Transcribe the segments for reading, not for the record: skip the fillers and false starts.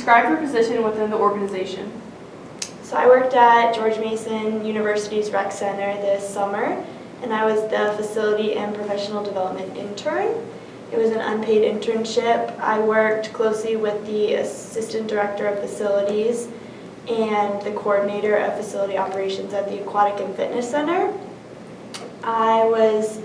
Describe your position within the organization. So I worked at George Mason University's Rec Center this summer, and I was the Facility and Professional Development Intern. It was an unpaid internship. I worked closely with the Assistant Director of Facilities and the Coordinator of Facility Operations at the Aquatic and Fitness Center. I was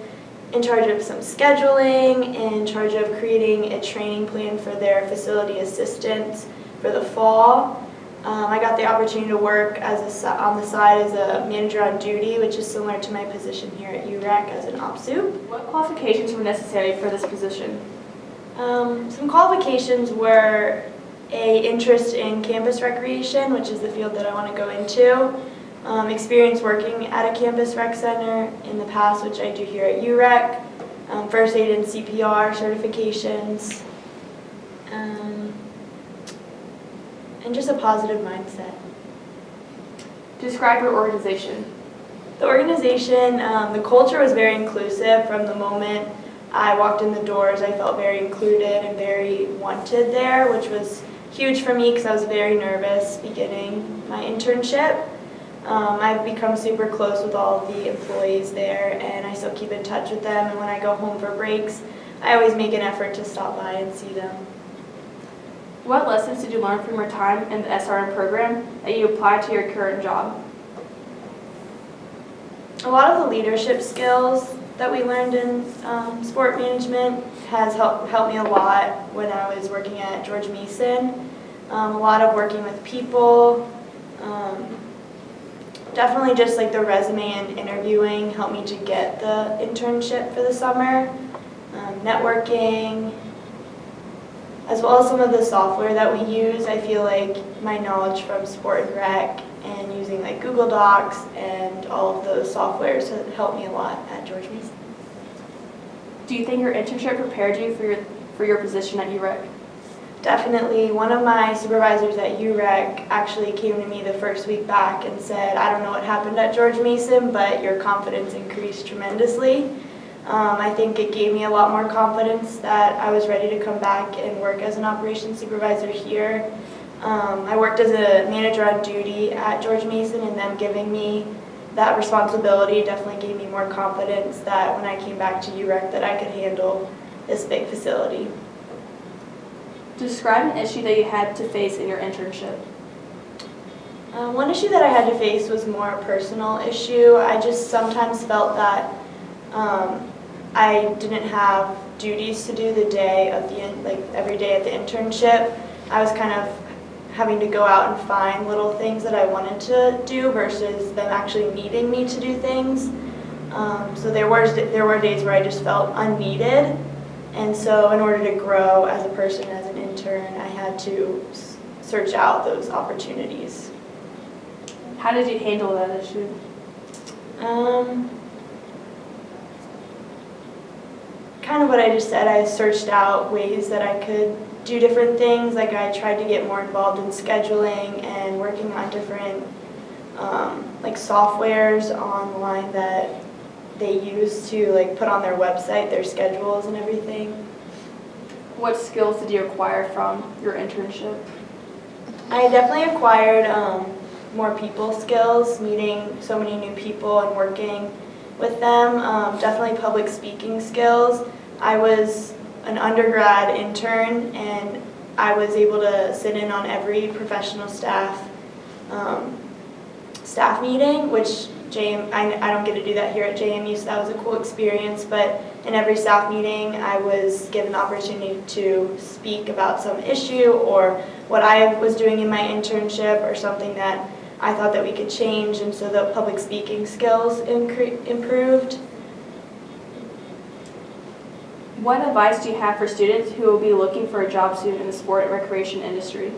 in charge of some scheduling, in charge of creating a training plan for their facility assistants for the fall. I got the opportunity to work on the side as a manager on duty, which is similar to my position here at UREC as an OPSU. What qualifications were necessary for this position? Some qualifications were an interest in campus recreation, which is the field that I want to go into. Experience working at a campus rec center in the past, which I do here at UREC. First aid and CPR certifications. And just a positive mindset. Describe your organization. The organization, the culture was very inclusive. From the moment I walked in the doors, I felt very included and very wanted there, which was huge for me because I was very nervous beginning my internship. I've become super close with all of the employees there, and I still keep in touch with them, and when I go home for breaks, I always make an effort to stop by and see them. What lessons did you learn from your time in the SRM program that you applied to your current job? A lot of the leadership skills that we learned in sport management has helped me a lot when I was working at George Mason. A lot of working with people. Definitely just like the resume and interviewing helped me to get the internship for the summer. Networking, as well as some of the software that we use. I feel like my knowledge from sport and rec and using like Google Docs and all of those softwares have helped me a lot at George Mason. Do you think your internship prepared you for your position at UREC? Definitely. One of my supervisors at UREC actually came to me the first week back and said, I don't know what happened at George Mason, but your confidence increased tremendously. I think it gave me a lot more confidence that I was ready to come back and work as an operations supervisor here. I worked as a manager on duty at George Mason, and them giving me that responsibility definitely gave me more confidence that when I came back to UREC that I could handle this big facility. Describe an issue that you had to face in your internship. One issue that I had to face was more a personal issue. I just sometimes felt that I didn't have duties to do the day of every day at the internship. I was kind of having to go out and find little things that I wanted to do versus them actually needing me to do things. So there were days where I just felt unneeded, and so in order to grow as a person, as an intern, I had to search out those opportunities. How did you handle that issue? Kind of what I just said. I searched out ways that I could do different things. Like I tried to get more involved in scheduling and working on different like softwares online that they use to like put on their website their schedules and everything. What skills did you acquire from your internship? I definitely acquired more people skills, meeting so many new people and working with them. Definitely public speaking skills. I was an undergrad intern, and I was able to sit in on every professional staff meeting, which I don't get to do that here at JMU, so that was a cool experience. But in every staff meeting, I was given the opportunity to speak about some issue or what I was doing in my internship or something that I thought that we could change, and so the public speaking skills improved. What advice do you have for students who will be looking for a job soon in the sport and recreation industry?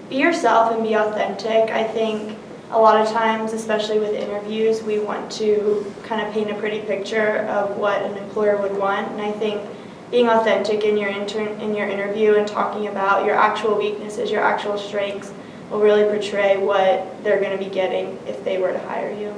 Be yourself and be authentic. I think a lot of times, especially with interviews, we want to kind of paint a pretty picture of what an employer would want, and I think being authentic in your interview and talking about your actual weaknesses, your actual strengths, will really portray what they're going to be getting if they were to hire you.